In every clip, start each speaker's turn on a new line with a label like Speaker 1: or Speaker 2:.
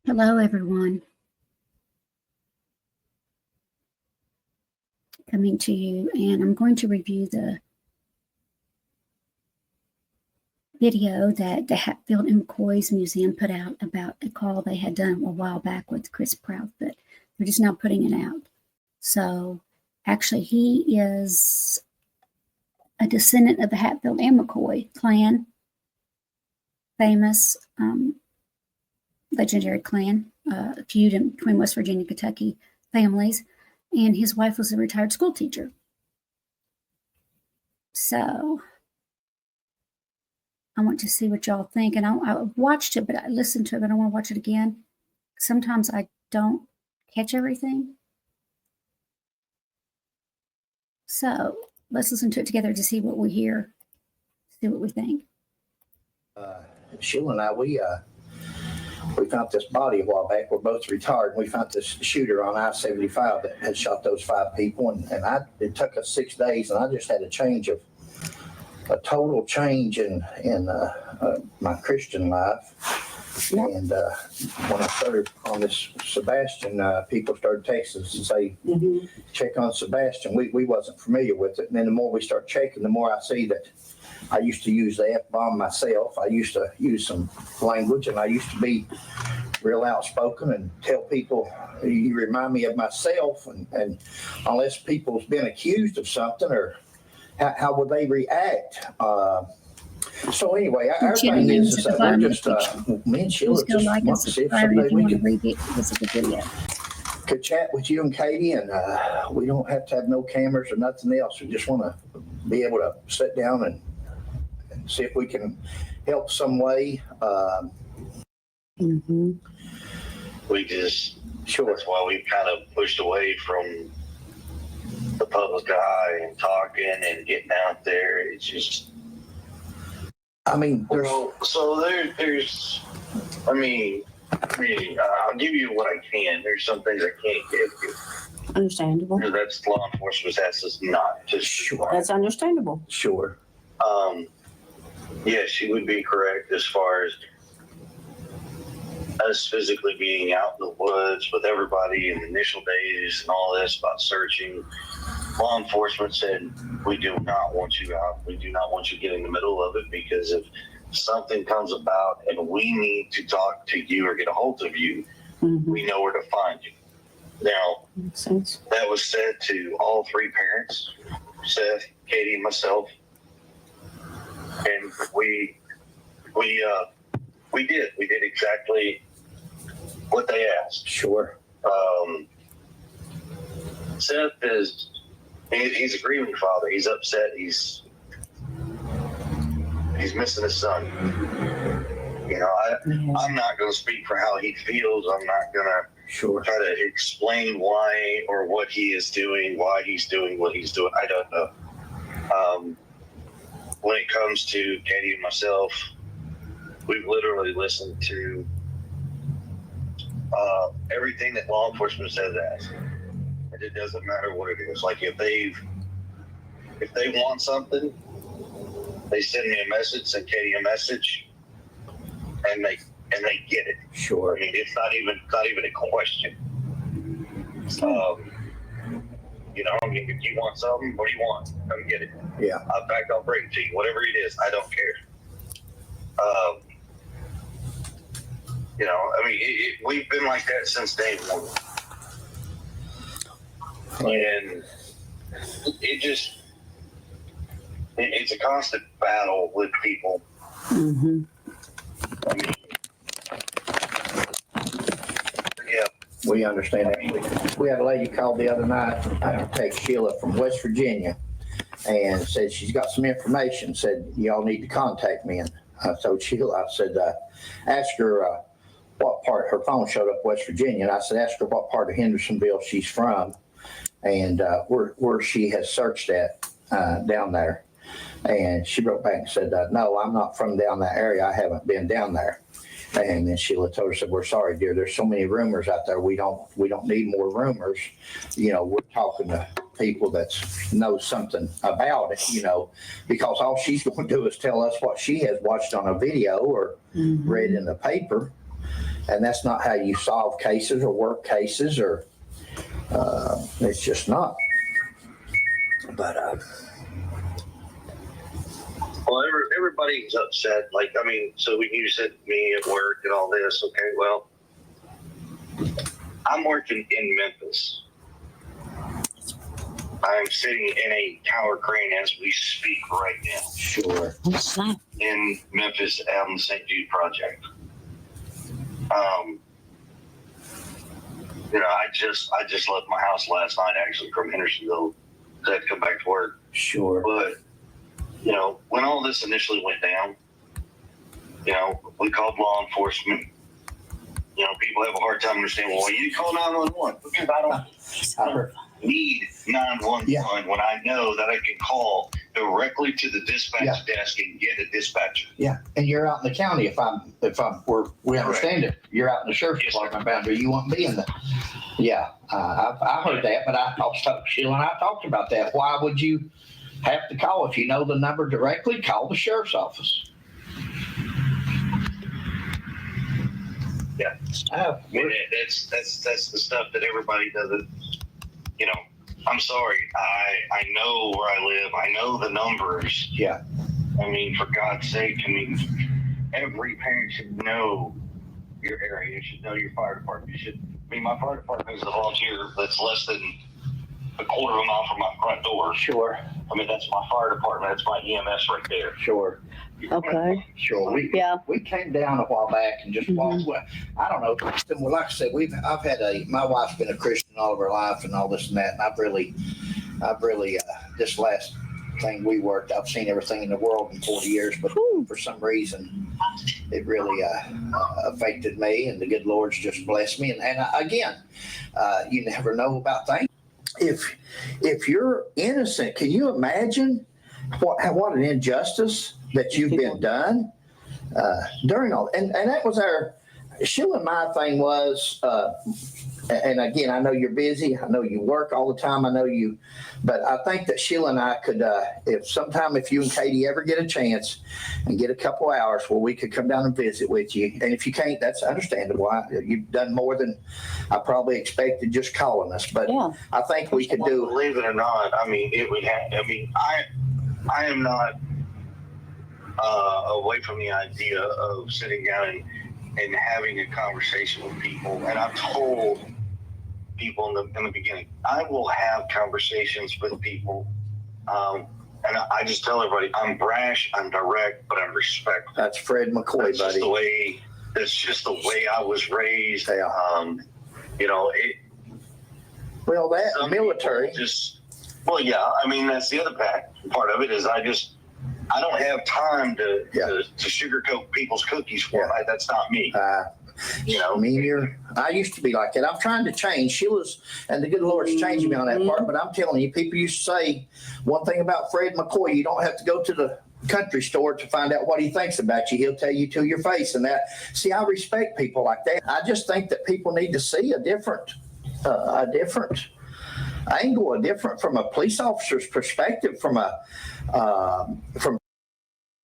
Speaker 1: Hello, everyone. Coming to you, and I'm going to review the video that the Hatfield McCoy Museum put out about a call they had done a while back with Chris Proudfoot. They're just now putting it out. So actually, he is a descendant of the Hatfield and McCoy clan, famous legendary clan, feud between West Virginia and Kentucky families, and his wife was a retired school teacher. So I want to see what y'all think, and I watched it, but I listened to it, but I want to watch it again. Sometimes I don't catch everything. So let's listen to it together to see what we hear, see what we think.
Speaker 2: Sheila and I, we found this body a while back. We're both retired. We found this shooter on I-75 that had shot those 5 people. And it took us 6 days, and I just had a total change in my Christian life. Yep. And when I started on this Sebastian, people started texting us and say, check on Sebastian. We wasn't familiar with it. And then the more we start checking, the more I see that I used to use the F-bomb myself. I used to use some language, and I used to be real outspoken and tell people, you remind me of myself. And unless people's been accused of something, or how would they react? So anyway, our thing is that we're just, me and Sheila just want to see if someday we could chat with you and Katie, and we don't have to have no cameras or nothing else. We just want to be able to sit down and see if we can help some way.
Speaker 3: We just,
Speaker 2: Sure.
Speaker 3: That's why we've kind of pushed away from the public eye and talking and getting out there. It's just,
Speaker 2: I mean,
Speaker 3: there's I'll give you what I can. There's some things I can't give you.
Speaker 4: Understandable.
Speaker 3: That's law enforcement's asked us not to.
Speaker 2: Sure.
Speaker 4: That's understandable.
Speaker 2: Sure.
Speaker 3: Yes, you would be correct as far as us physically being out in the woods with everybody in the initial days and all this about searching. Law enforcement said, we do not want you out. We do not want you getting in the middle of it, because if something comes about and we need to talk to you or get a hold of you, we know where to find you. Now,
Speaker 4: makes sense. That
Speaker 3: was said to all 3 parents, Seth, Katie, and myself. And we did exactly what they asked.
Speaker 2: Sure.
Speaker 3: Seth he's a grieving father. He's upset. He's missing his son. You know, I'm not going to speak for how he feels. I'm not going to try to explain why or what he is doing, why he's doing what he's doing. I don't know. When it comes to Katie and myself, we've literally listened to everything that law enforcement says as. And it doesn't matter what it is. Like if they want something, they send me a message, send Katie a message, and they get it.
Speaker 2: Sure.
Speaker 3: I mean, it's not even a question. You know, I mean, if you want something, what do you want? Come get it.
Speaker 2: Yeah.
Speaker 3: In fact, I'll bring it to you. Whatever it is, I don't care. You know, I mean, we've been like that since day one. And it's a constant battle with people. I mean, yeah.
Speaker 2: We understand that. We had a lady called the other night, text Sheila from West Virginia, and said she's got some information, said y'all need to contact me. And I told Sheila, I said, ask her what part, her phone showed up West Virginia, and I said, ask her what part of Hendersonville she's from, and where she has searched at down there. And she wrote back and said, no, I'm not from down that area. I haven't been down there. And then Sheila told her, said, we're sorry, dear. There's so many rumors out there. We don't need more rumors. You know, we're talking to people that know something about it, you know, because all she's going to do is tell us what she has watched on a video or read in the paper. And that's not how you solve cases or work cases, or it's just not. But
Speaker 3: Well, everybody's upset. Like, I mean, so when you said me at work and all this, okay, well, I'm working in Memphis. I'm sitting in a tower crane as we speak right now
Speaker 2: sure.
Speaker 4: Oh, snap.
Speaker 3: in Memphis on the St. Jude project. You know, I just left my house last night actually from Hendersonville to come back to work.
Speaker 2: Sure.
Speaker 3: But, you know, when all this initially went down, you know, we called law enforcement. You know, people have a hard time understanding, well, you call 911 because I don't need 911 when I know that I can call directly to the dispatch desk and get a dispatcher.
Speaker 2: Yeah, and you're out in the county. We understand it. You're out in the sheriff's department boundary. You won't be in the. Yeah, I heard that, but Sheila and I talked about that. Why would you have to call if you know the number directly? Call the sheriff's office.
Speaker 3: Yeah, I mean, that's the stuff that everybody doesn't. You know, I'm sorry. I know where I live. I know the numbers.
Speaker 2: Yeah.
Speaker 3: I mean, for God's sake, I mean, every parent should know your area. You should know your fire department. My fire department is a volunteer that's less than a quarter of a mile from my front door.
Speaker 2: Sure.
Speaker 3: I mean, that's my fire department. That's my EMS right there.
Speaker 2: Sure.
Speaker 4: Okay.
Speaker 2: Sure. We came down a while back and just walked away. I don't know. Well, like I said, my wife's been a Christian all of her life and all this and that. And I've really, this last thing we worked, I've seen everything in the world in 40 years, but for some reason, it really affected me, and the good Lord's just blessed me. And again, you never know about things. If you're innocent, can you imagine what an injustice that you've been done during all? And that was Sheila and my thing was, and again, I know you're busy. I know you work all the time. I know you, but I think that Sheila and I could, if you and Katie ever get a chance and get a couple hours where we could come down and visit with you. And if you can't, that's understandable. You've done more than I probably expected just calling us, but I think we could do.
Speaker 3: Believe it or not, I mean, it would have, I am not away from the idea of sitting down and having a conversation with people. And I've told people in the beginning, I will have conversations with people. And I just tell everybody, I'm brash, I'm direct, but I'm respectful.
Speaker 2: That's Fred McCoy, buddy.
Speaker 3: That's just the way I was raised. You know,
Speaker 2: well, that military.
Speaker 3: I mean, that's the other part of it is I don't have time to sugarcoat people's cookies for them. That's not me. You know,
Speaker 2: I used to be like that. I'm trying to change. Sheila's, and the good Lord's changing me on that part. But I'm telling you, people used to say one thing about Fred McCoy: you don't have to go to the country store to find out what he thinks about you. He'll tell you to your face. And that, see, I respect people like that. I just think that people need to see a different angle, from a police officer's perspective, from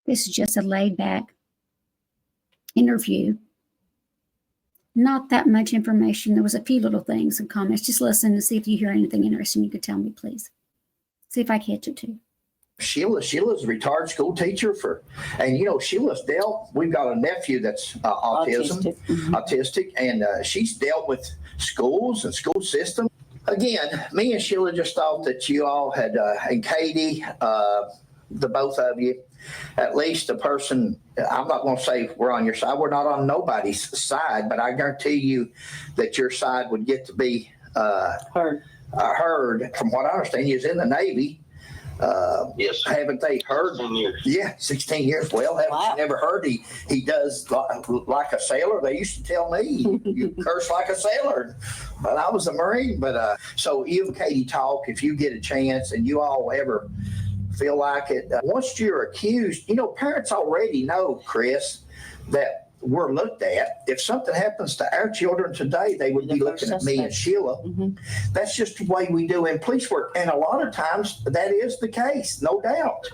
Speaker 1: This is just a laid back interview. Not that much information. There was a few little things and comments. Just listen and see if you hear anything interesting. You could tell me, please. See if I catch it too.
Speaker 2: Sheila's a retired school teacher Sheila's dealt. We've got a nephew that's autistic, and she's dealt with schools and school systems. Again, me and Sheila just thought that you all had, and Katie, the both of you, at least a person, I'm not going to say we're on your side. We're not on nobody's side, but I guarantee you that your side would get to be heard. From what I understand, he was in the Navy.
Speaker 3: Yes.
Speaker 2: Haven't they heard?
Speaker 3: 16 years.
Speaker 2: Yeah, 16 years. Well, haven't you never heard he does like a sailor? They used to tell me you curse like a sailor. But I was a Marine. But so you and Katie talk if you get a chance, and you all ever feel like it. Once you're accused, parents already know, Chris, that we're looked at. If something happens to our children today, they would be looking at me and Sheila. Mm-hmm. That's just the way we do in police work. And a lot of times that is the case, no doubt.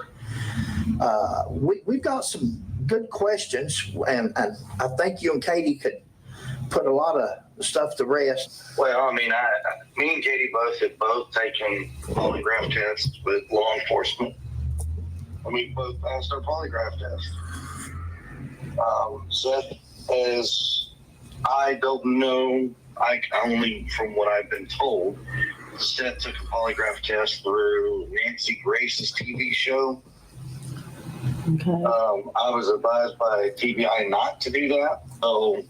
Speaker 2: We've got some good questions, and I think you and Katie could put a lot of stuff to rest.
Speaker 3: Well, I mean, me and Katie have both taken polygraph tests with law enforcement. And we both passed our polygraph test. Seth, as I don't know, I only from what I've been told, Seth took a polygraph test through Nancy Grace's TV show.
Speaker 4: Okay.
Speaker 3: I was advised by TBI not to do that. So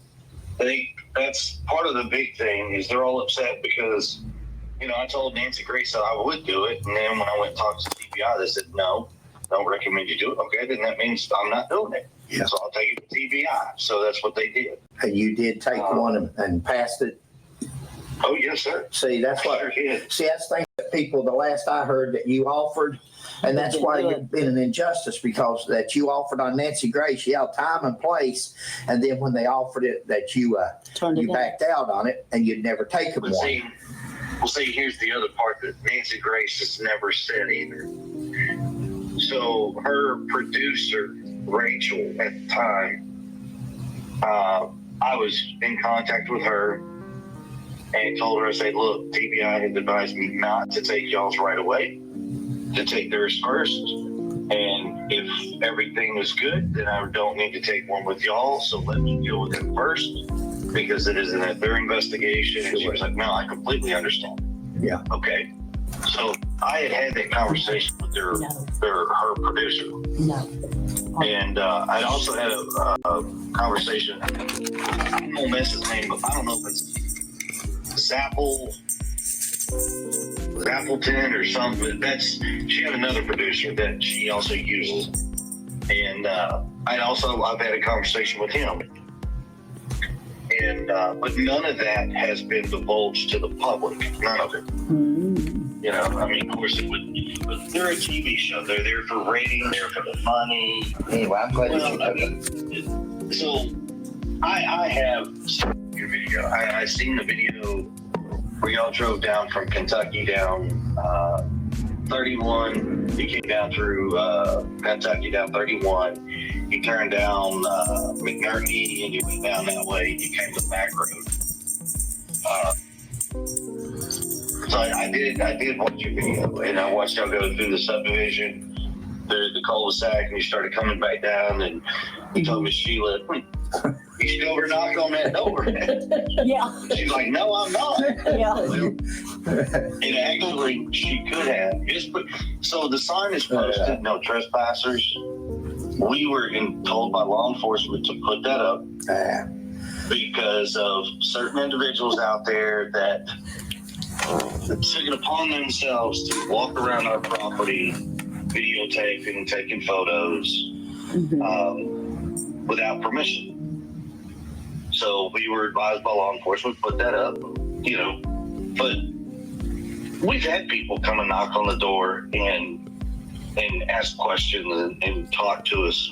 Speaker 3: that's part of the big thing is they're all upset because, I told Nancy Grace that I would do it. And then when I went and talked to TBI, they said, no, don't recommend you do it. Okay, then that means I'm not doing it.
Speaker 2: Yeah.
Speaker 3: So I'll take it to TBI. So that's what they did.
Speaker 2: And you did take one and passed it.
Speaker 3: Oh, yes, sir.
Speaker 2: See, that's what.
Speaker 3: Sure did.
Speaker 2: See, that's the thing that people. The last I heard that you offered, and that's why you've been an injustice because that you offered on Nancy Grace. You had time and place, and then when they offered it, that you backed out on it, and you'd never taken
Speaker 3: But
Speaker 2: one.
Speaker 3: see, here's the other part that Nancy Grace has never said either. So her producer, Rachel, at the time, I was in contact with her and told her, I said, look, TBI has advised me not to take y'all's right away, to take theirs first. And if everything is good, then I don't need to take one with y'all. So let me deal with them first because it isn't their investigation. And she was like, no, I completely understand.
Speaker 2: Yeah.
Speaker 3: Okay. So I had that conversation with her producer.
Speaker 4: No.
Speaker 3: And I also had a conversation. I don't mess his name, but I don't know if it's Zappleton or something. She had another producer that she also uses. And I've had a conversation with him. And but none of that has been divulged to the public. None of it. I mean, of course, but they're a TV show. They're there for ratings. They're for the money.
Speaker 2: Anyway, I'm glad you took it.
Speaker 3: So I have seen your video. I seen the video where y'all drove down from Kentucky down 31. You came down through Kentucky down 31. You turned down McNerney and you went down that way. You came to the back road. So I did watch your video, and I watched y'all go through the subdivision, the cul-de-sac, and you started coming back down, and you told me, Sheila, you should over knock on that door.
Speaker 4: Yeah.
Speaker 3: She's like, no, I'm not.
Speaker 4: Yeah.
Speaker 3: And actually, she could have. So the sign is posted, no trespassers. We were told by law enforcement to put that up because of certain individuals out there that took it upon themselves to walk around our property, videotaping, taking photos without permission. So we were advised by law enforcement to put that up, but we've had people come and knock on the door and ask questions and talk to us.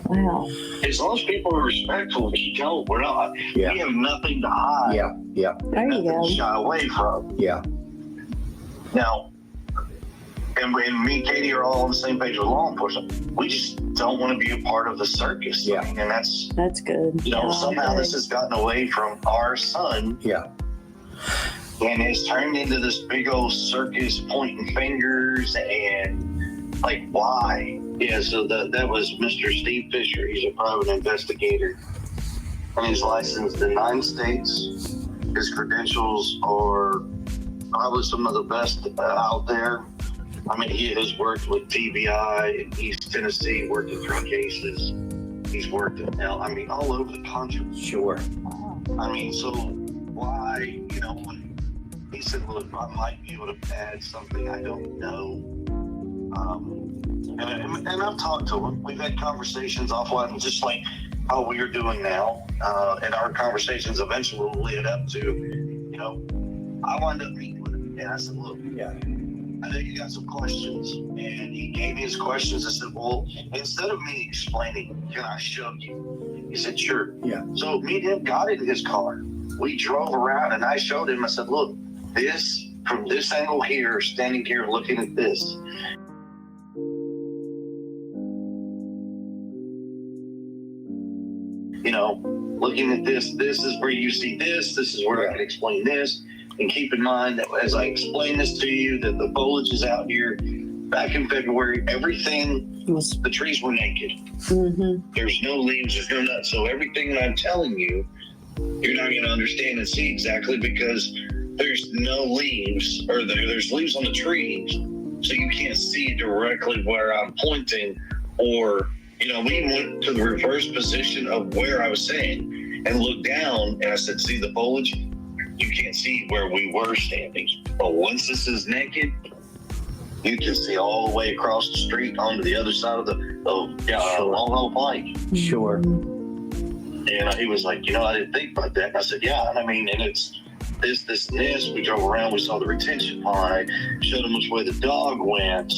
Speaker 4: Wow.
Speaker 3: As long as people are respectful, we have nothing to hide.
Speaker 2: Yeah.
Speaker 4: There you go.
Speaker 3: To shy away from.
Speaker 2: Yeah.
Speaker 3: Now, and me and Katie are all on the same page with law enforcement. We just don't want to be a part of the circus.
Speaker 2: Yeah.
Speaker 3: And that's
Speaker 4: good.
Speaker 3: Somehow this has gotten away from our son.
Speaker 2: Yeah.
Speaker 3: And it's turned into this big old circus pointing fingers and like, why? Yeah, so that was Mr. Steve Fisher. He's a private investigator. And he's licensed in 9 states. His credentials are probably some of the best out there. I mean, he has worked with TBI in East Tennessee, worked in 3 cases. He's worked all over the country.
Speaker 2: Sure.
Speaker 3: I mean, so why, when he said, look, I might be able to add something, I don't know. And I've talked to him. We've had conversations offline, just like how we are doing now. And our conversations eventually led up to, I wound up meeting with him. And I said, look, I know you got some questions. And he gave me his questions. I said, well, instead of me explaining, can I show you? He said, sure.
Speaker 2: Yeah.
Speaker 3: So me and him got in his car. We drove around and I showed him, I said, look, from this angle here, standing here looking at this, looking at this. This is where you see this. This is where I can explain this. And keep in mind that as I explain this to you, that the foliage is out here. Back in February, the trees were naked. There's no leaves, there's no nuts. So everything that I'm telling you, you're not going to understand and see exactly because there's no leaves, or there's leaves on the trees. So you can't see directly where I'm pointing, or, we went to the reverse position of where I was saying and looked down, and I said, see the foliage? You can't see where we were standing. But once this is naked, you can see all the way across the street onto the other side of the Long Hole Pike.
Speaker 2: Sure.
Speaker 3: And he was like, I didn't think about that. And I said, yeah. And I mean, and it's this. We drove around, we saw the retention pond, showed him which way the dog went,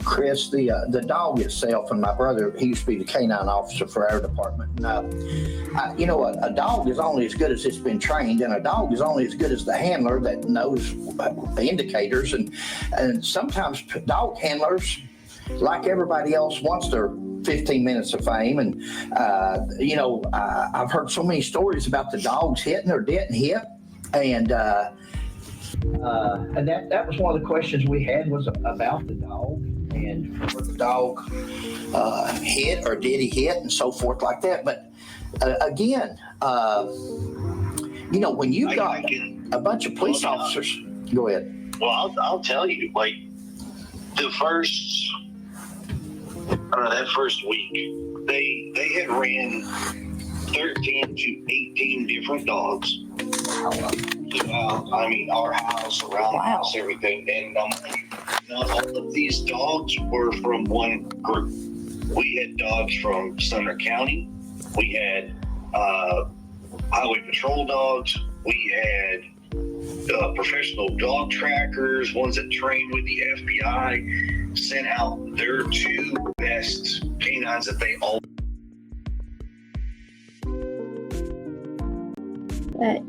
Speaker 2: Chris, the dog itself, and my brother, he used to be the canine officer for our department. A dog is only as good as it's been trained, and a dog is only as good as the handler that knows the indicators. And sometimes dog handlers, like everybody else, wants their 15 minutes of fame. And, I've heard so many stories about the dogs hitting or didn't hit. And that was one of the questions we had, was about the dog. And where the dog hit or did he hit and so forth like that. But again, when you got a bunch of police officers, go ahead.
Speaker 3: Well, I'll tell you, like the first, that first week, they had ran 13 to 18 different dogs. Our house, around the house, everything. And all of these dogs were from one group. We had dogs from Sumner County. We had highway patrol dogs. We had professional dog trackers, ones that trained with the FBI, sent out their 2 best canines that they all.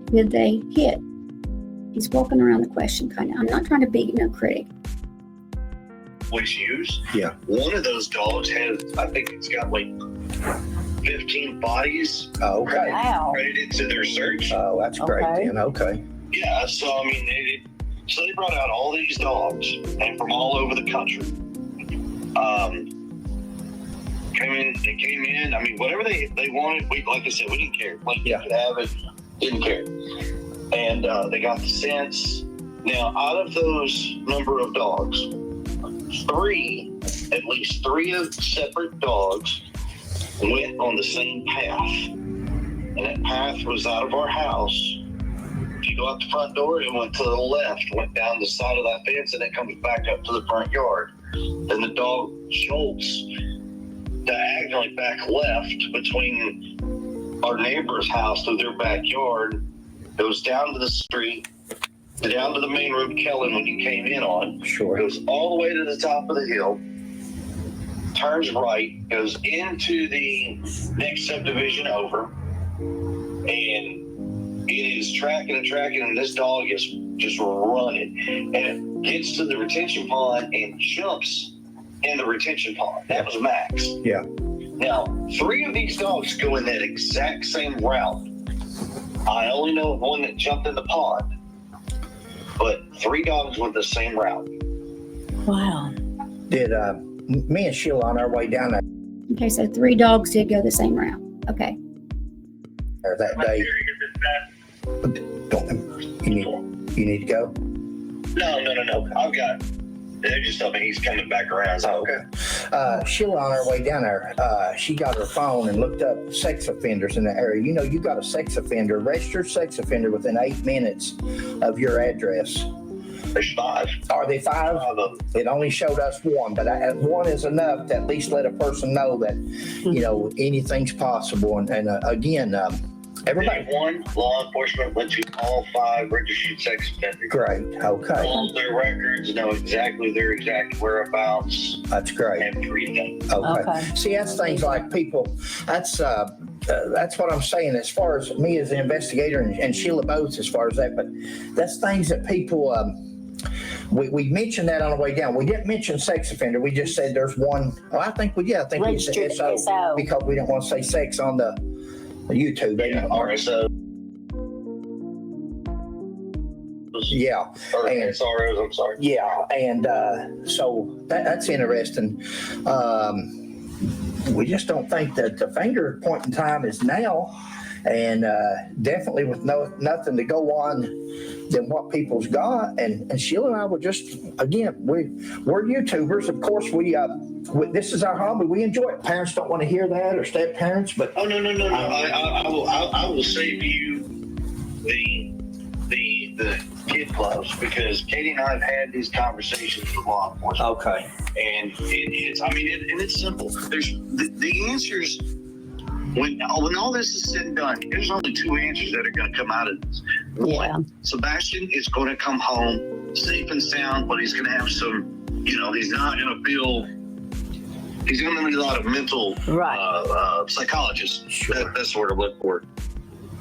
Speaker 1: Did they hit? He's walking around the question, kind of. I'm not trying to be no critic.
Speaker 3: Which use?
Speaker 2: Yeah.
Speaker 3: One of those dogs has, I think it's got like 15 bodies credited to their search.
Speaker 2: Oh, that's great. Then. Okay.
Speaker 3: Yeah, so they brought out all these dogs, and from all over the country. They came in. I mean, whatever they wanted, like I said, we didn't care. Like, you could have it, didn't care. And they got the scents. Now, out of those number of dogs, at least three of separate dogs went on the same path. And that path was out of our house. If you go out the front door, it went to the left, went down the side of that fence, and it comes back up to the front yard. Then the dog jolts diagonally back left between our neighbor's house through their backyard, goes down to the street, down to the main road, Kellen, when you came in on.
Speaker 2: Sure.
Speaker 3: Goes all the way to the top of the hill, turns right, goes into the next subdivision over, and it is tracking, and this dog is just running. And it gets to the retention pond and jumps in the retention pond. That was Max.
Speaker 2: Yeah.
Speaker 3: Now, three of these dogs go in that exact same route. I only know of one that jumped in the pond, but three dogs went the same route.
Speaker 4: Wow. Did
Speaker 2: me and Sheila on our way down there?
Speaker 1: Okay, so three dogs did go the same route. Okay.
Speaker 2: That day. You need to go?
Speaker 3: No. I've got. They just told me he's coming back around. So.
Speaker 2: Okay. Sheila on her way down there, she got her phone and looked up sex offenders in the area. You know, you got a registered sex offender within 8 minutes of your address.
Speaker 3: There's 5.
Speaker 2: Are they 5?
Speaker 3: 5 of them.
Speaker 2: It only showed us 1, but one is enough to at least let a person know that, you know, anything's possible. And again, everybody.
Speaker 3: One, law enforcement went to all 5 registered sex offenders.
Speaker 2: Great. Okay.
Speaker 3: All their records, know exactly their exact whereabouts.
Speaker 2: That's great.
Speaker 3: Everything.
Speaker 2: Okay. See, that's things like people. That's what I'm saying. As far as me as an investigator and Sheila both, as far as that, but that's things that people. We mentioned that on the way down. We didn't mention sex offender. We just said there's one. Well, I think we said SO because we didn't want to say sex on the YouTube.
Speaker 3: Yeah, RSO.
Speaker 2: Yeah.
Speaker 3: Or
Speaker 2: And-
Speaker 3: SROs, I'm sorry.
Speaker 2: Yeah, and so that's interesting. We just don't think that the finger point in time is now, and definitely with nothing to go on than what people's got. And Sheila and I were just, again, we're YouTubers. Of course, we this is our hobby. We enjoy it. Parents don't want to hear that, or step parents, but
Speaker 3: Oh, no. I will save you the kid clubs, because Katie and I have had these conversations with law enforcement.
Speaker 2: okay.
Speaker 3: And it's simple. There's the answers. When all this is said and done, there's only two answers that are going to come out of this. One, Sebastian is going to come home safe and sound, but he's going to have some, he's not going to feel. He's going to need a lot of mental psychologists.
Speaker 2: Sure.
Speaker 3: That sort of look for.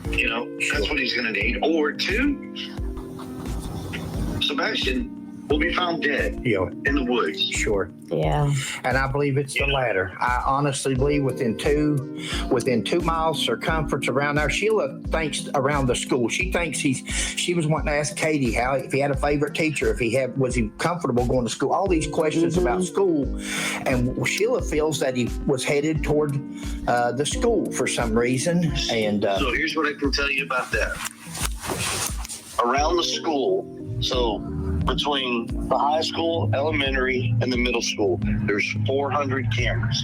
Speaker 3: That's what he's going to need. Or two, Sebastian will be found dead in the woods.
Speaker 2: Sure.
Speaker 4: Yeah.
Speaker 2: And I believe it's the latter. I honestly believe within 2 miles circumference around there. Sheila thinks around the school. She thinks she was wanting to ask Katie if he had a favorite teacher, was he comfortable going to school, all these questions about school. And Sheila feels that he was headed toward the school for some reason. And
Speaker 3: so here's what I can tell you about that. Around the school, so between the high school, elementary, and the middle school, there's 400 cameras.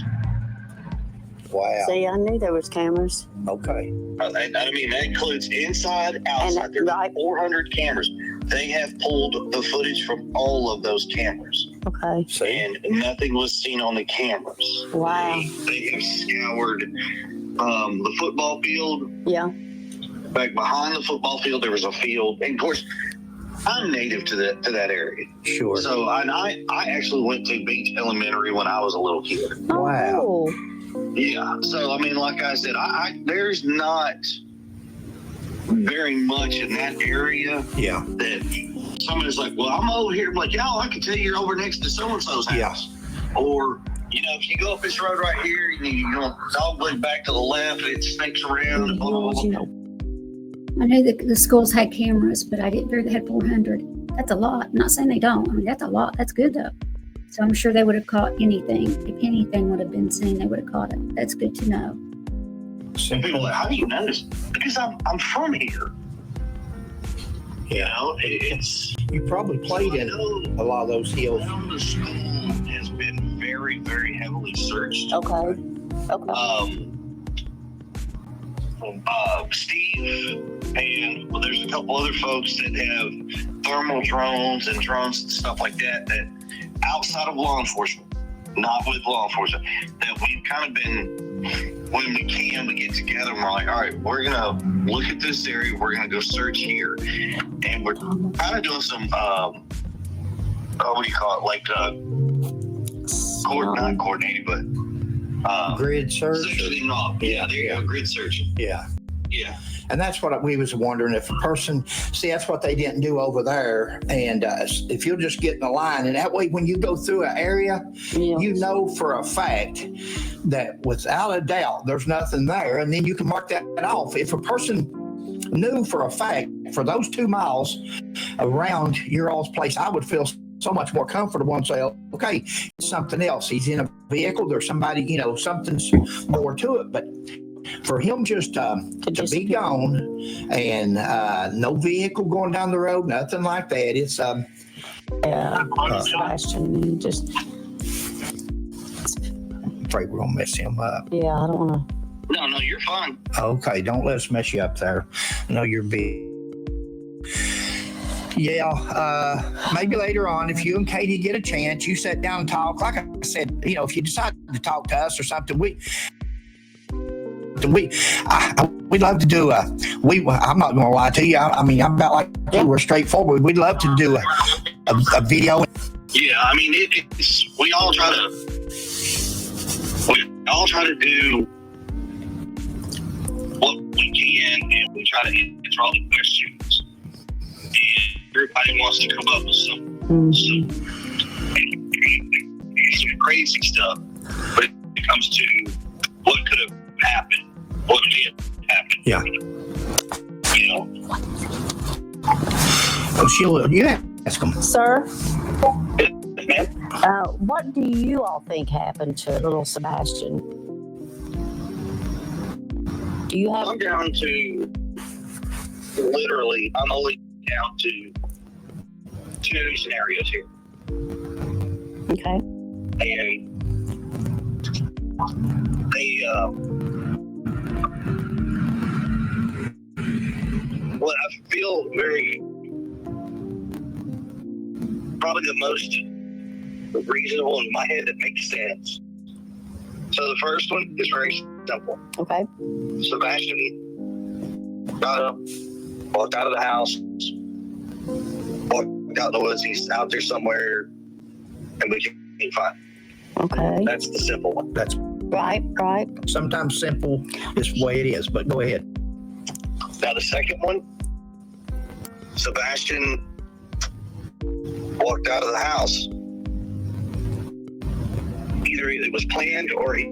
Speaker 2: wow.
Speaker 4: See, I knew there was cameras.
Speaker 2: Okay.
Speaker 3: I mean, that includes inside, outside. There's 400 cameras. They have pulled the footage from all of those cameras.
Speaker 4: Okay.
Speaker 2: See?
Speaker 3: And nothing was seen on the cameras.
Speaker 4: Wow.
Speaker 3: They have scoured the football field.
Speaker 4: Yeah.
Speaker 3: Back behind the football field, there was a field. And of course, I'm native to that area.
Speaker 2: Sure.
Speaker 3: So I actually went to Beach Elementary when I was a little kid.
Speaker 2: Wow.
Speaker 4: Oh.
Speaker 3: Yeah. So I mean, like I said, there's not very much in that area
Speaker 2: Yeah.
Speaker 3: that somebody's like, well, I'm over here. I'm like, I can tell you're over next to so-and-so's house.
Speaker 2: Yeah.
Speaker 3: Or, if you go up this road right here, you go dogleg back to the left, it snakes around and blah, blah, blah.
Speaker 1: I knew that the schools had cameras, but I didn't hear they had 400. That's a lot. I'm not saying they don't. I mean, that's a lot. That's good, though. So I'm sure they would have caught anything. If anything would have been seen, they would have caught it. That's good to know.
Speaker 3: And people are like, how do you know this? Because I'm from here. It's...
Speaker 2: You probably played in a lot of those hills.
Speaker 3: The school has been very, very heavily searched.
Speaker 4: Okay.
Speaker 3: Steve and there's a couple other folks that have thermal drones and drones and stuff like that outside of law enforcement, not with law enforcement, that we've kind of been, when we can, we get together and we're like, all right, we're gonna look at this area, we're gonna go search here, and we're kind of doing some what do you call it, like not coordinating, but
Speaker 2: Grid search.
Speaker 3: sectioning off. Yeah, there you go, grid searching.
Speaker 2: Yeah.
Speaker 3: Yeah.
Speaker 2: And that's what we was wondering, if a person, that's what they didn't do over there. And if you'll just get in the line, and that way when you go through an area, you know for a fact that without a doubt there's nothing there, and then you can mark that off. If a person knew for a fact for those 2 miles around your all's place, I would feel so much more comfortable and say, okay, it's something else. He's in a vehicle, there's somebody, something's more to it. But for him just to be gone and no vehicle going down the road, nothing like that. It's
Speaker 4: Sebastian, just.
Speaker 2: I'm afraid we're gonna mess him up.
Speaker 4: Yeah, I don't want to.
Speaker 3: No, you're fine.
Speaker 2: Okay, don't let us mess you up there. I know you're big. Yeah, maybe later on, if you and Katie get a chance, you sit down and talk. Like I said, if you decide to talk to us or something, we'd love to do I'm not going to lie to you. I mean, I'm about like you. We're straightforward. We'd love to do a video.
Speaker 3: Yeah, I mean, it's we all try to do what we can, and we try to answer all the questions. And everybody wants to come up with some crazy stuff, but it comes to what could have happened, what did, happened.
Speaker 2: Yeah.
Speaker 3: You know,
Speaker 2: Oh, Sheila, you ask them.
Speaker 4: Sir,
Speaker 3: man,
Speaker 4: what do you all think happened to little Sebastian? Do you have?
Speaker 3: I'm down to literally, I'm only down to 2 scenarios here.
Speaker 4: Okay.
Speaker 3: And they, what I feel very, probably the most reasonable in my head that makes sense. So the first one is very simple.
Speaker 4: Okay.
Speaker 3: Sebastian got up, walked out of the house, walked out in the woods. He's out there somewhere, and we can't find him.
Speaker 4: Okay.
Speaker 3: That's the simple one.
Speaker 2: That's
Speaker 4: Right.
Speaker 2: sometimes simple is the way it is, but go ahead.
Speaker 3: Now the second one, Sebastian walked out of the house. Either it was planned or he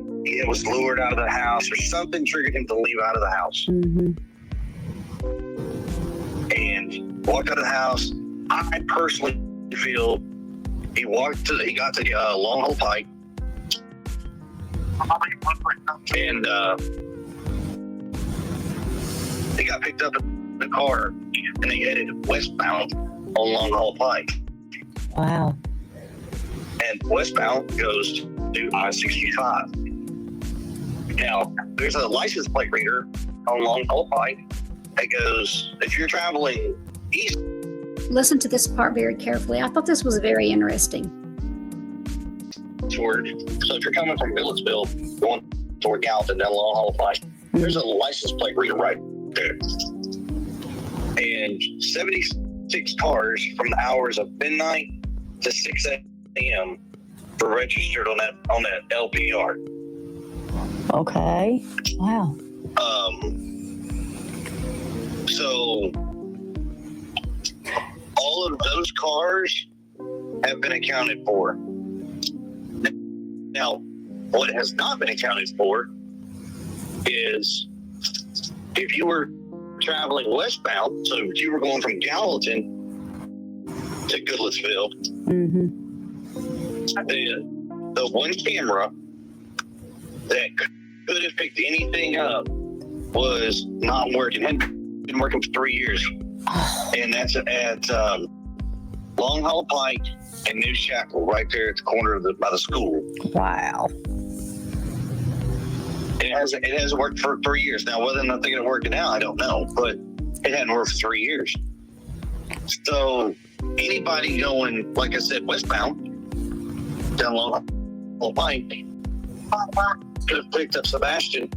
Speaker 3: was lured out of the house, or something triggered him to leave out of the house.
Speaker 4: Mm-hmm.
Speaker 3: And walked out of the house. I personally feel he got to the Long Hole Pike, and he got picked up in the car, and they headed westbound on Long Hole Pike.
Speaker 4: Wow.
Speaker 3: And westbound goes to I-65. Now, there's a license plate reader on Long Hole Pike that goes, if you're traveling east.
Speaker 1: Listen to this part very carefully. I thought this was very interesting.
Speaker 3: Toward, so if you're coming from Milledgeville, going toward Gallatin down Long Hole Pike, there's a license plate reader right there. And 76 cars from the hours of midnight to 6 a.m. were registered on that LPR.
Speaker 4: Okay. Wow.
Speaker 3: So all of those cars have been accounted for. Now, what has not been accounted for is if you were traveling westbound, so if you were going from Gallatin to Goodlettsville,
Speaker 4: Mm-hmm.
Speaker 3: the one camera that could have picked anything up was not working. It had been working for 3 years. And that's at Long Hole Pike and New Shackle, right there at the corner by the school.
Speaker 4: Wow.
Speaker 3: It hasn't worked for 3 years. Now, whether or not they're going to work it out, I don't know. But it hadn't worked for 3 years. So anybody going, like I said, westbound down Long Hole Pike could have picked up Sebastian.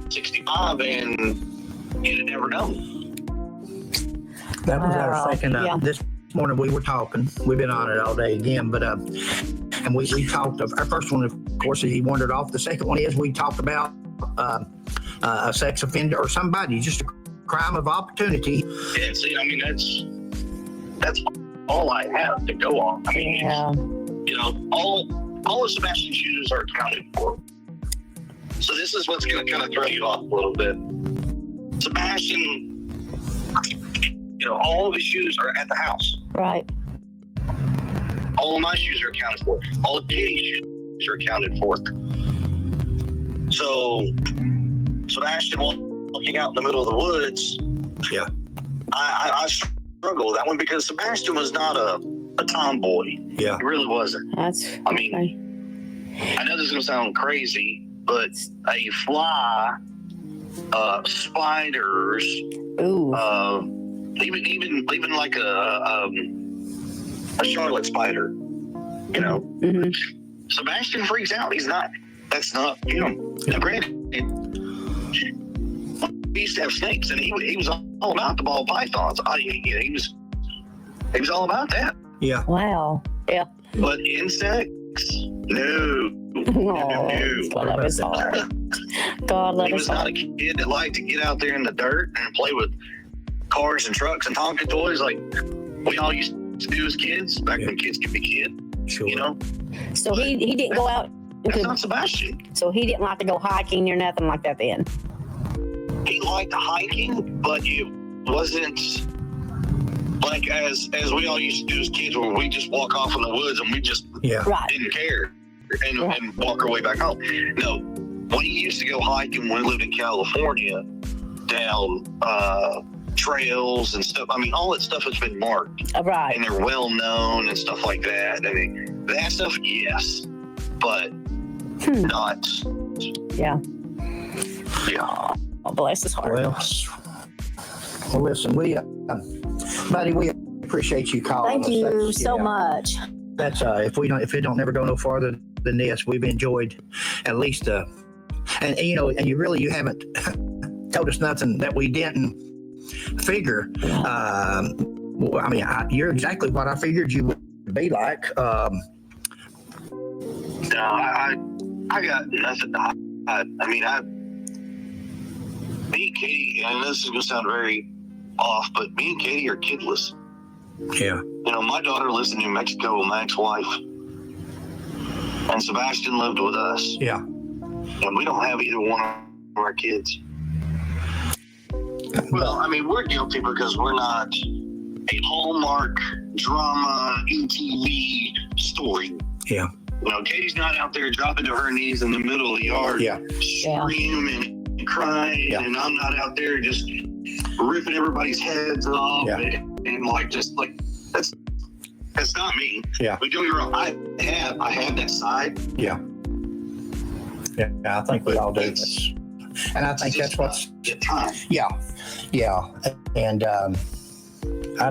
Speaker 3: '65, and you'd have never known.
Speaker 2: That was
Speaker 4: Wow.
Speaker 2: our second.
Speaker 4: Yeah.
Speaker 2: This morning we were talking. We've been on it all day again, but and we talked of our first one. Of course, he wandered off. The second one is we talked about a sex offender or somebody, just a crime of opportunity.
Speaker 3: Yeah, see, I mean, that's all I have to go on. I mean,
Speaker 4: Yeah.
Speaker 3: you know, all of Sebastian's shoes are accounted for. So this is what's going to kind of throw you off a little bit. Sebastian, you know, all of his shoes are at the house.
Speaker 4: Right.
Speaker 3: All of my shoes are accounted for. All of Kitty's shoes are accounted for. So Sebastian walking out in the middle of the woods.
Speaker 2: Yeah.
Speaker 3: I struggle with that one because Sebastian was not a tomboy.
Speaker 2: Yeah.
Speaker 3: He really wasn't.
Speaker 4: That's.
Speaker 3: I mean,
Speaker 4: okay.
Speaker 3: I know this is going to sound crazy, but a fly, spiders,
Speaker 4: Ooh.
Speaker 3: even like a Charlotte spider, you know.
Speaker 4: Mm-hmm.
Speaker 3: Sebastian freaks out. That's not him. Now, granted, we used to have snakes, and he was all about the ball pythons. He was all about that.
Speaker 2: Yeah.
Speaker 4: Wow. Yeah.
Speaker 3: But insects, no.
Speaker 4: Oh, God love his heart. God love
Speaker 3: He
Speaker 4: his
Speaker 3: was not
Speaker 4: heart.
Speaker 3: a kid that liked to get out there in the dirt and play with cars and trucks and Tonka toys like we all used to do as kids, back when kids could be kids.
Speaker 2: Sure.
Speaker 3: You know,
Speaker 4: So he didn't go out.
Speaker 3: that's not Sebastian.
Speaker 4: So he didn't like to go hiking or nothing like that then.
Speaker 3: He liked hiking, but it wasn't like as we all used to do as kids, where we just walk off in the woods and we just
Speaker 4: Right.
Speaker 3: didn't care and walk our way back home. No, we used to go hiking when we lived in California, down trails and stuff. I mean, all that stuff has been marked,
Speaker 4: Right.
Speaker 3: and they're well known and stuff like that. I mean, that stuff, yes, but not.
Speaker 4: Yeah.
Speaker 3: Yeah.
Speaker 4: Oh, bless his heart.
Speaker 2: Well, listen, buddy, we appreciate you calling
Speaker 4: Thank
Speaker 2: us.
Speaker 4: you so much.
Speaker 2: That's if it don't never go no farther than this, we've enjoyed at least and you haven't told us nothing that we didn't figure. Well, I mean, you're exactly what I figured you would be like.
Speaker 3: No, I got nothing. Me and Katie, and this is going to sound very off, but me and Katie are kidless.
Speaker 2: Yeah.
Speaker 3: You know, my daughter lives in New Mexico with my ex-wife, and Sebastian lived with us.
Speaker 2: Yeah.
Speaker 3: And we don't have either one of our kids. Well, I mean, we're guilty because we're not a Hallmark drama ETV story.
Speaker 2: Yeah.
Speaker 3: You know, Katie's not out there dropping to her knees in the middle of the yard, screaming and crying, and I'm not out there just ripping everybody's heads off and like just like that's not me.
Speaker 2: Yeah.
Speaker 3: But don't get me wrong, I have that side.
Speaker 2: Yeah. Yeah, I think we all do this. And I think that's what's
Speaker 3: time.
Speaker 2: Yeah. And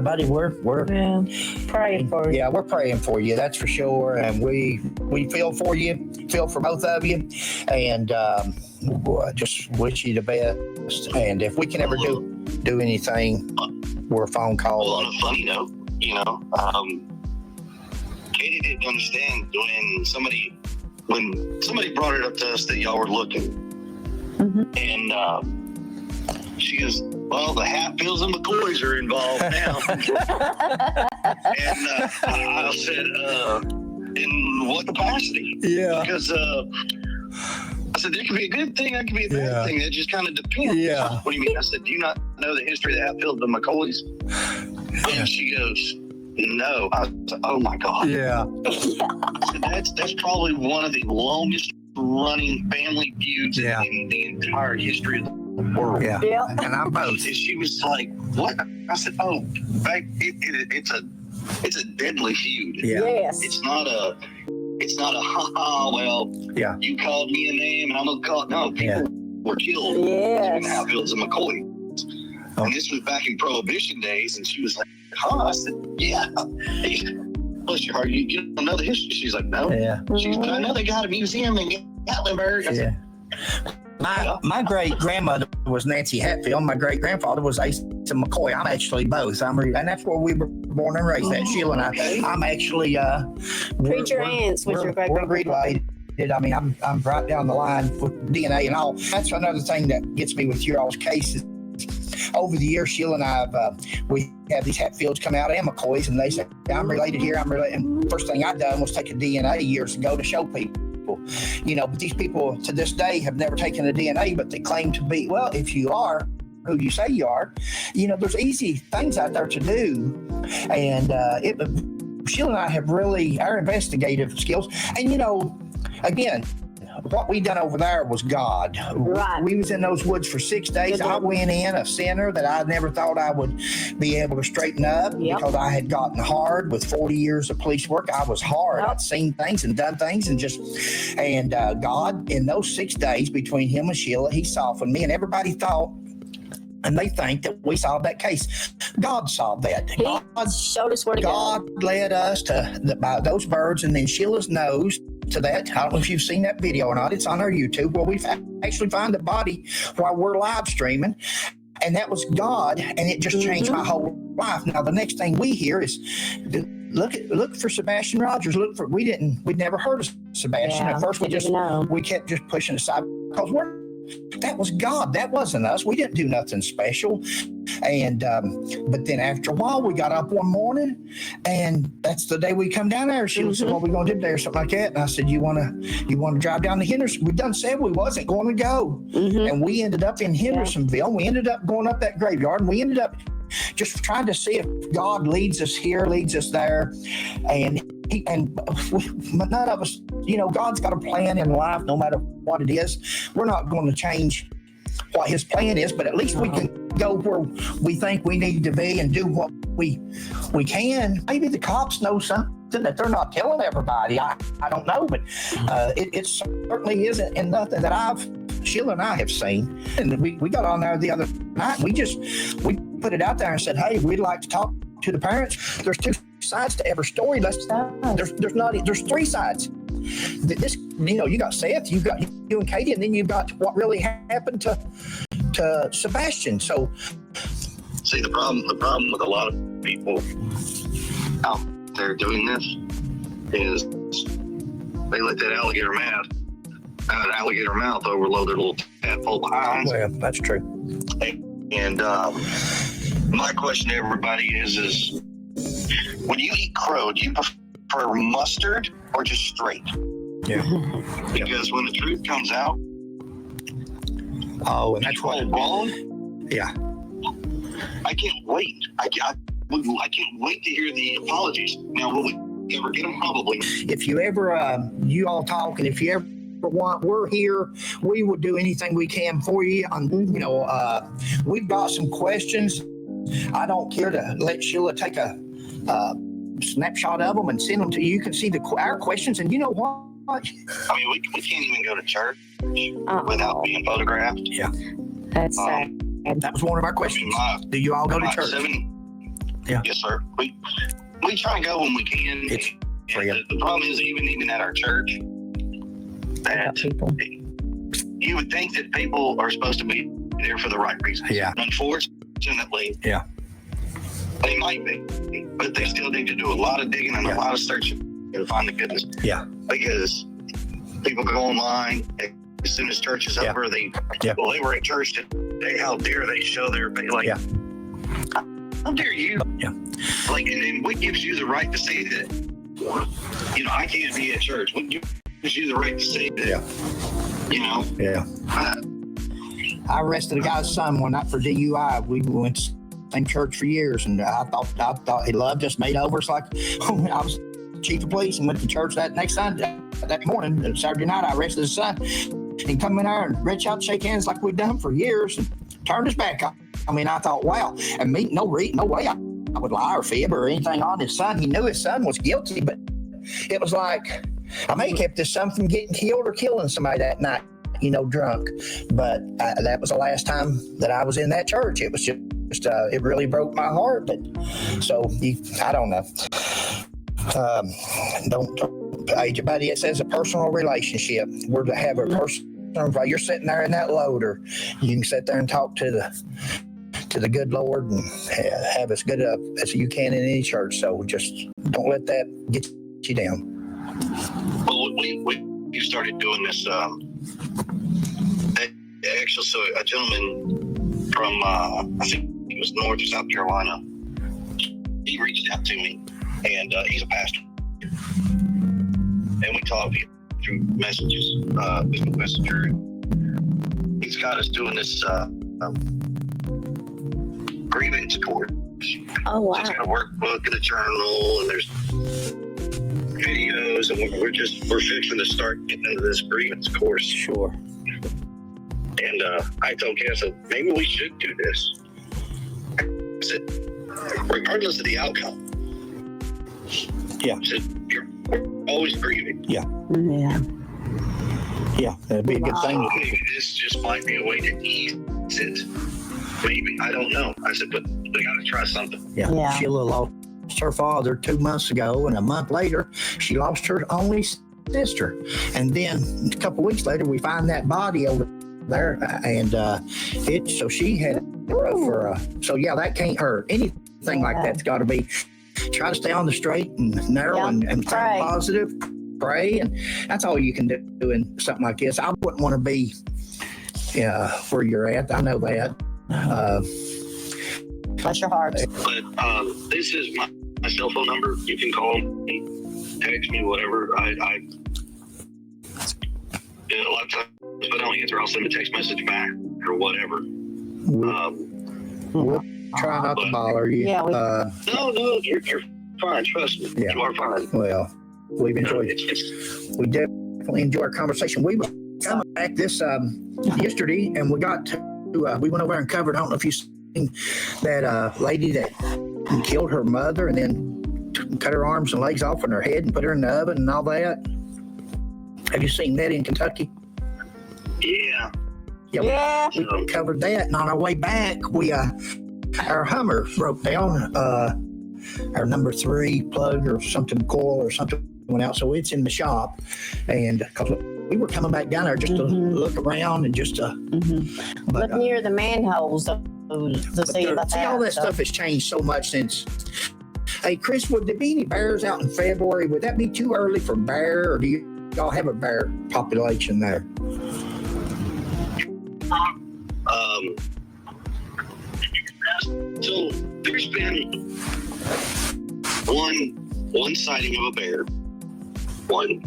Speaker 2: buddy, we're
Speaker 4: praying for you.
Speaker 2: Yeah, we're praying for you, that's for sure. And we feel for you, feel for both of you, and just wish you the best. And if we can ever do anything, we're a phone call.
Speaker 3: Well, on a funny note, you know, Katie didn't understand when somebody brought it up to us that y'all were looking, and she goes, "Well, the Hatfields and McCoys are involved now." And I said, "In what capacity?"
Speaker 2: Yeah.
Speaker 3: Because I said, "There could be a good thing, that could be a bad thing. That just kind of depends."
Speaker 2: Yeah.
Speaker 3: What do you mean? I said, "Do you not know the history of the Hatfields and McCoys?" And she goes, "No." I said, "Oh my God."
Speaker 2: Yeah.
Speaker 3: I said, that's probably one of the longest running family feuds in the entire history of the world.
Speaker 2: Yeah. And I'm both.
Speaker 3: And she was like, "What?" I said, "Oh, it's a deadly feud.
Speaker 2: Yeah.
Speaker 4: Yes.
Speaker 3: It's not a well, you called me a name and I'm gonna call it." No, people were killed in Hatfields and McCoy. And this was back in Prohibition days, and she was like, "Huh?" I said, "Yeah." Bless your heart, you don't know the history. She's like, "No."
Speaker 2: Yeah.
Speaker 3: She's like, "I know they got a museum in Gatlinburg." I said,
Speaker 2: My great grandmother was Nancy Hatfield. My great grandfather was Asa McCoy. I'm actually both. And that's where we were born and raised. That Sheila and I. I'm actually
Speaker 4: Preacher aunts with your great
Speaker 2: we're related. I mean, I'm right down the line with DNA and all. That's another thing that gets me with your all's cases. Over the years, Sheila and I, we have these Hatfields come out and McCoys, and they say, "I'm related here, I'm related." And first thing I done was take a DNA years ago to show people. You know, but these people to this day have never taken a DNA, but they claim to be. Well, if you are who you say you are, you know, there's easy things out there to do. And Sheila and I have really, our investigative skills. And, you know, again, what we done over there was God.
Speaker 4: Right.
Speaker 2: We was in those woods for 6 days. I went in a sinner that I never thought I would be able to straighten up because I had gotten hard with 40 years of police work. I was hard. I'd seen things and done things and God, in those 6 days between him and Sheila, he softened me, and everybody thought, and they think that we solved that case. God solved that. God
Speaker 4: showed us where to go.
Speaker 2: God led us to by those birds, and then Sheila's nose to that. I don't know if you've seen that video or not. It's on our YouTube where we actually find the body while we're live streaming. And that was God, and it just changed my whole life. Now, the next thing we hear is look for Sebastian Rigers. We'd never heard of Sebastian. At first, we kept just pushing aside because we're that was God. That wasn't us. We didn't do nothing special. And but then after a while, we got up one morning, and that's the day we come down there. She said, "What are we going to do today?" or something like that. And I said, "You want to drive down to Henderson?" We done said we wasn't going to go, and we ended up in Hendersonville. We ended up going up that graveyard, and we ended up just trying to see if God leads us here, leads us there, and none of us, God's got a plan in life, no matter what it is. We're not going to change what His plan is, but at least we can go where we think we need to be and do what we can. Maybe the cops know something that they're not telling everybody. I don't know, but it certainly isn't in nothing that Sheila and I have seen. And we got on there the other night, and we put it out there and said, "Hey, we'd like to talk to the parents." There's two sides to every story. There's three sides. This, you got Seth, you got you and Katie, and then you've got what really happened to Sebastian. So,
Speaker 3: see, the problem with a lot of people out there doing this is they let that alligator mouth overload their little tadpole behinds.
Speaker 2: Well, that's true.
Speaker 3: And my question to everybody is when you eat crow, do you prefer mustard or just straight?
Speaker 2: Yeah.
Speaker 3: Because when the truth comes out,
Speaker 2: and that's what.
Speaker 3: Wrong.
Speaker 2: Yeah.
Speaker 3: I can't wait. I can't wait to hear the apologies. Now, will we ever get them? Probably.
Speaker 2: If you ever, you all talk, and if you ever want, we're here. We will do anything we can for you. We've got some questions. I don't care to let Sheila take a snapshot of them and send them to you. You can see our questions, and you know what?
Speaker 3: I mean, we can't even go to church without being photographed.
Speaker 2: Yeah.
Speaker 4: That's sad.
Speaker 2: That was one of our questions. Do you all go to church?
Speaker 3: Yeah. Yes, sir. We try to go when we can.
Speaker 2: It's free.
Speaker 3: The problem is even at our church, that you would think that people are supposed to be there for the right reasons.
Speaker 2: Yeah.
Speaker 3: Unfortunately,
Speaker 2: yeah,
Speaker 3: they might be, but they still need to do a lot of digging and a lot of searching to find the goodness.
Speaker 2: Yeah.
Speaker 3: Because people go online as soon as church is over, they were at church today. How dare they show their face? Like, how dare you?
Speaker 2: Yeah.
Speaker 3: Like, and then what gives you the right to say that? I can't be at church. What gives you the right to say that?
Speaker 2: Yeah. Yeah. I arrested a guy's son one night for DUI. We went to the same church for years, and I thought he loved us, made over. It's like I was chief of police and went to church that morning, Saturday night. I arrested his son and come in there and reach out to shake hands like we'd done for years and turned his back. I mean, I thought, wow. And me, no way I would lie or fib or anything on his son. He knew his son was guilty, but it was like, I may have kept his son from getting killed or killing somebody that night, drunk. But that was the last time that I was in that church. It was just it really broke my heart. But so I don't know. Don't age buddy. It says a personal relationship. We're to have a personal. You're sitting there in that loader. You can sit there and talk to the good Lord and have as good as you can in any church. So just don't let that get you down.
Speaker 3: Well, we started doing this. Actually, so a gentleman from I think it was North or South Carolina. He reached out to me, and he's a pastor, and we talked through messages, Facebook Messenger. He's got us doing this grievance course.
Speaker 4: Oh wow!
Speaker 3: So it's got a workbook and a journal, and there's videos, and we're fixing to start getting into this grievance course.
Speaker 2: Sure.
Speaker 3: And I told Ken, I said, maybe we should do this. I said, regardless of the outcome.
Speaker 2: Yeah.
Speaker 3: I said, you're always grieving.
Speaker 2: Yeah.
Speaker 4: Yeah.
Speaker 2: Yeah, that'd be a good thing.
Speaker 3: This just might be a way to ease it. Maybe. I don't know. I said, but we got to try something.
Speaker 2: Yeah. Sheila lost her father 2 months ago, and a month later, she lost her only sister. And then a couple weeks later, we find that body over there, and so she had that can't hurt. Anything like that's got to be try to stay on the straight and narrow and think positive, pray, and that's all you can do in something like this. I wouldn't want to be where you're at. I know that.
Speaker 4: Bless your heart.
Speaker 3: But this is my cell phone number. You can call me, text me, whatever. A lot of times if I don't answer, I'll send a text message back or whatever.
Speaker 2: We'll try not to bother you.
Speaker 4: Yeah,
Speaker 3: No, you're fine. Trust me.
Speaker 2: Yeah.
Speaker 3: You are fine.
Speaker 2: Well, we've enjoyed it. We definitely enjoyed our conversation. We were coming back this yesterday, and we got to, we went over and covered, I don't know if you've seen that lady that killed her mother and then cut her arms and legs off and her head and put her in the oven and all that. Have you seen that in Kentucky?
Speaker 3: Yeah.
Speaker 4: Yeah.
Speaker 2: We covered that, and on our way back, we our Hummer broke down. Our number 3 plug or something, coil or something went out, so it's in the shop. And because we were coming back down there just to look around and just to
Speaker 4: Look near the manholes to see about that.
Speaker 2: all that stuff has changed so much since. Hey, Chris, would there be any bears out in February? Would that be too early for bear, or do y'all have a bear population there?
Speaker 3: So there's been one sighting of a bear. One.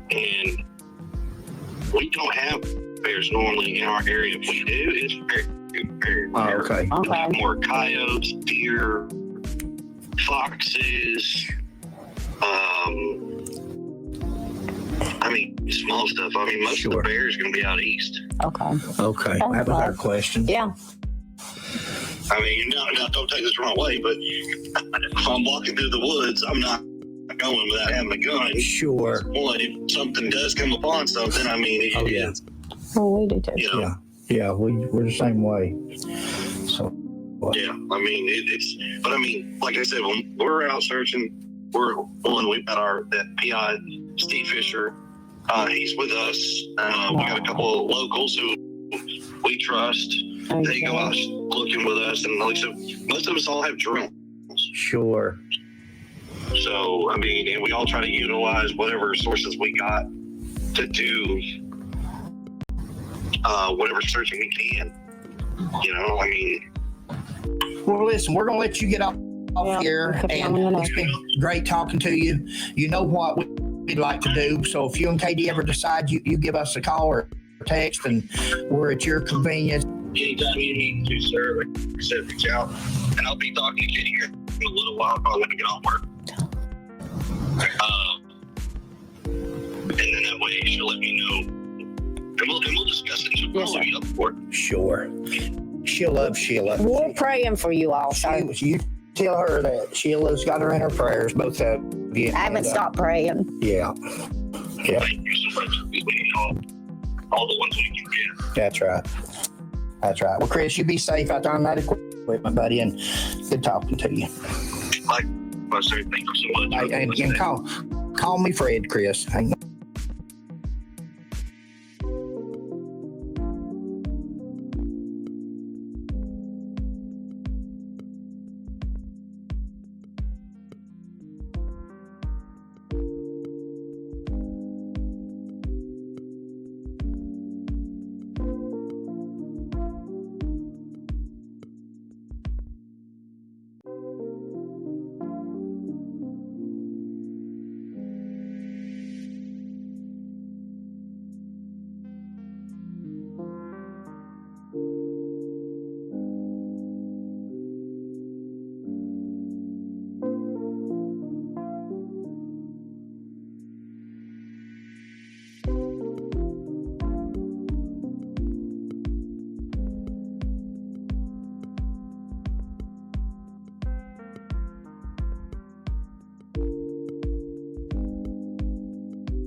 Speaker 3: And we don't have bears normally in our area. If we do, it's very rare.
Speaker 2: Okay.
Speaker 3: More coyotes, deer, foxes. Small stuff. Most of the bears are going to be out east.
Speaker 2: Okay. That was our question.
Speaker 4: Yeah.
Speaker 3: Now, don't take this the wrong way, but if I'm walking through the woods, I'm not going without having a gun.
Speaker 2: Sure.
Speaker 3: One, if something does come upon something, it's,
Speaker 4: Oh, we do too.
Speaker 2: Yeah, we're the same way. So.
Speaker 3: Yeah, it's. Like I said, when we're out searching, we've got that PI Steve Fisher. He's with us. We got a couple of locals who we trust. They go out looking with us, and like I said, most of us all have drones.
Speaker 2: Sure.
Speaker 3: So and we all try to utilize whatever sources we got to do whatever searching we can.
Speaker 2: Well, listen, we're gonna let you get off here, and it's been great talking to you. You know what we'd like to do, so if you and Katie ever decide, you give us a call or text, and we're at your convenience.
Speaker 3: Anytime you need to, sir, like I said, reach out, and I'll be talking to Katie here in a little while, probably when I get off work. And then that way she'll let me know, and we'll discuss it. She'll probably be up for it.
Speaker 2: Sure. She'll love Sheila.
Speaker 4: We're praying for you all, sir.
Speaker 2: You tell her that Sheila's got her in her prayers, both of you.
Speaker 4: I haven't stopped praying.
Speaker 2: Yeah.
Speaker 3: Thank you so much. We need all the ones we can get.
Speaker 2: That's right. Well, Chris, you be safe out there on that equipment, buddy, and good talking to you.
Speaker 3: Likewise, sir. Thank you so much.
Speaker 2: And call me Fred, Chris. Hang on.